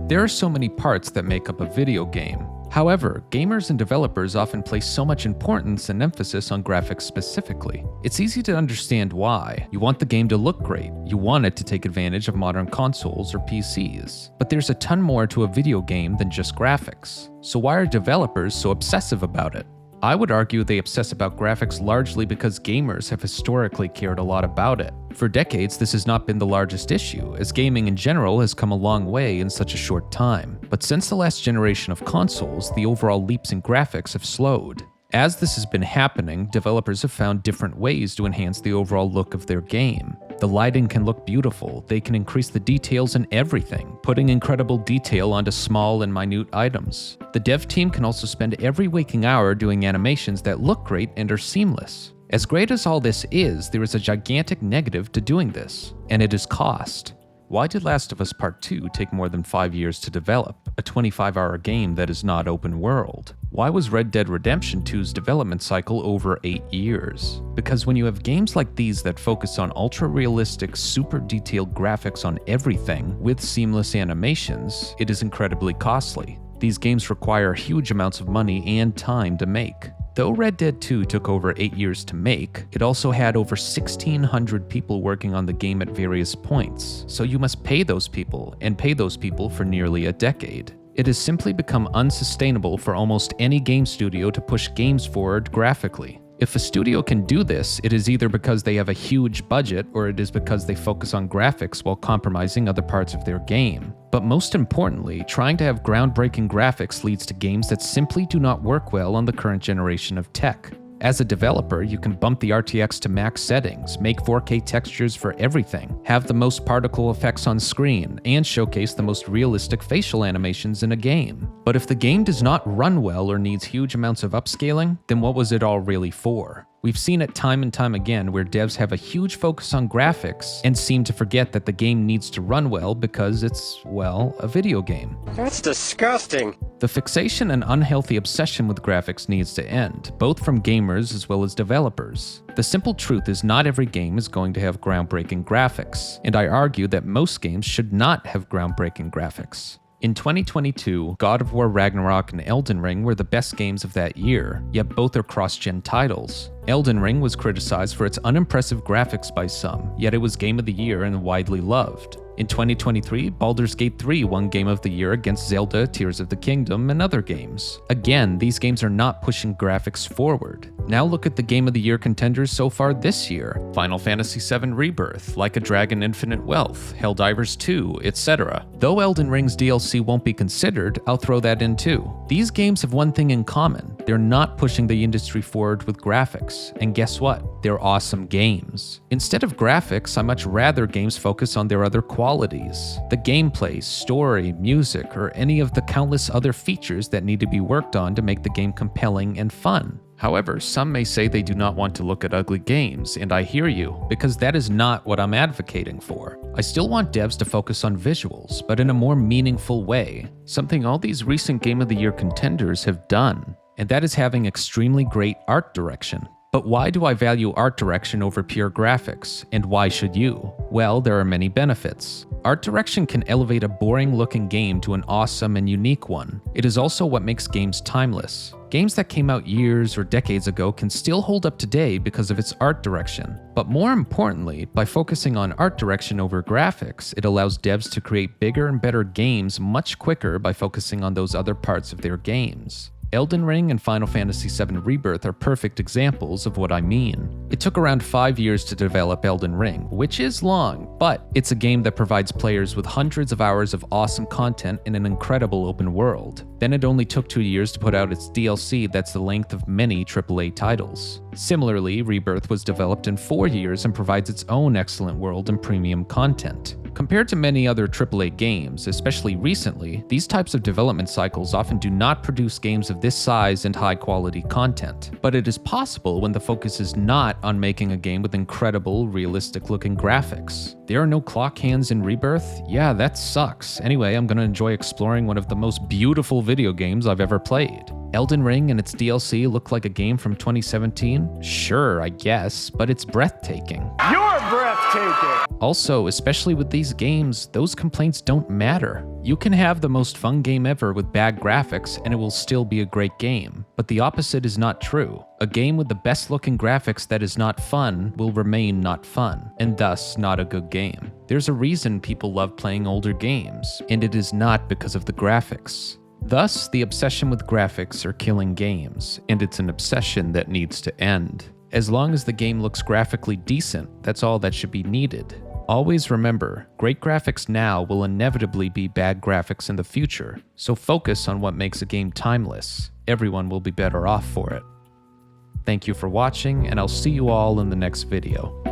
There are so many parts that make up a video game. However, gamers and developers often place so much importance and emphasis on graphics specifically. It's easy to understand why. You want the game to look great. You want it to take advantage of modern consoles or PCs. But there's a ton more to a video game than just graphics. So why are developers so obsessive about it? I would argue they obsess about graphics largely because gamers have historically cared a lot about it. For decades, this has not been the largest issue, as gaming in general has come a long way in such a short time. But since the last generation of consoles, the overall leaps in graphics have slowed. As this has been happening, developers have found different ways to enhance the overall look of their game. The lighting can look beautiful, they can increase the details in everything, putting incredible detail onto small and minute items. The dev team can also spend every waking hour doing animations that look great and are seamless. As great as all this is, there is a gigantic negative to doing this, and it is cost. Why did Last of Us Part 2 take more than 5 years to develop, a 25-hour game that is not open world? Why was Red Dead Redemption 2's development cycle over 8 years? Because when you have games like these that focus on ultra-realistic, super detailed graphics on everything with seamless animations, it is incredibly costly. These games require huge amounts of money and time to make. Though Red Dead 2 took over 8 years to make, it also had over 1,600 people working on the game at various points, so you must pay those people, and pay those people for nearly a decade. It has simply become unsustainable for almost any game studio to push games forward graphically. If a studio can do this, it is either because they have a huge budget or it is because they focus on graphics while compromising other parts of their game. But most importantly, trying to have groundbreaking graphics leads to games that simply do not work well on the current generation of tech. As a developer, you can bump the RTX to max settings, make 4K textures for everything, have the most particle effects on screen, and showcase the most realistic facial animations in a game. But if the game does not run well or needs huge amounts of upscaling, then what was it all really for? We've seen it time and time again where devs have a huge focus on graphics and seem to forget that the game needs to run well because it's, well, a video game. That's disgusting. The fixation and unhealthy obsession with graphics needs to end, both from gamers as well as developers. The simple truth is not every game is going to have groundbreaking graphics, and I argue that most games should not have groundbreaking graphics. In 2022, God of War Ragnarok and Elden Ring were the best games of that year, yet both are cross-gen titles. Elden Ring was criticized for its unimpressive graphics by some, yet it was Game of the Year and widely loved. In 2023, Baldur's Gate 3 won Game of the Year against Zelda, Tears of the Kingdom, and other games. Again, these games are not pushing graphics forward. Now look at the Game of the Year contenders so far this year: Final Fantasy VII Rebirth, Like a Dragon Infinite Wealth, Helldivers 2, etc. Though Elden Ring's DLC won't be considered, I'll throw that in too. These games have one thing in common: they're not pushing the industry forward with graphics. And guess what? They're awesome games. Instead of graphics, I much rather games focus on their other qualities: the gameplay, story, music, or any of the countless other features that need to be worked on to make the game compelling and fun. However, some may say they do not want to look at ugly games, and I hear you, because that is not what I'm advocating for. I still want devs to focus on visuals, but in a more meaningful way, something all these recent Game of the Year contenders have done, and that is having extremely great art direction. But why do I value art direction over pure graphics, and why should you? Well, there are many benefits. Art direction can elevate a boring-looking game to an awesome and unique one. It is also what makes games timeless. Games that came out years or decades ago can still hold up today because of its art direction. But more importantly, by focusing on art direction over graphics, it allows devs to create bigger and better games much quicker by focusing on those other parts of their games. Elden Ring and Final Fantasy VII Rebirth are perfect examples of what I mean. It took around 5 years to develop Elden Ring, which is long, but it's a game that provides players with hundreds of hours of awesome content in an incredible open world. Then it only took 2 years to put out its DLC that's the length of many AAA titles. Similarly, Rebirth was developed in 4 years and provides its own excellent world and premium content. Compared to many other AAA games, especially recently, these types of development cycles often do not produce games of this size and high-quality content. But it is possible when the focus is not on making a game with incredible, realistic-looking graphics. There are no clock hands in Rebirth? Yeah, that sucks. Anyway, I'm gonna enjoy exploring one of the most beautiful video games I've ever played. Elden Ring and its DLC look like a game from 2017? Sure, I guess, but it's breathtaking. You're breathtaking! take it. Also, especially with these games, those complaints don't matter. You can have the most fun game ever with bad graphics and it will still be a great game. But the opposite is not true. A game with the best looking graphics that is not fun will remain not fun, and thus not a good game. There's a reason people love playing older games, and it is not because of the graphics. Thus, the obsession with graphics are killing games, and it's an obsession that needs to end. As long as the game looks graphically decent, that's all that should be needed. Always remember, great graphics now will inevitably be bad graphics in the future, so focus on what makes a game timeless. Everyone will be better off for it. Thank you for watching, and I'll see you all in the next video.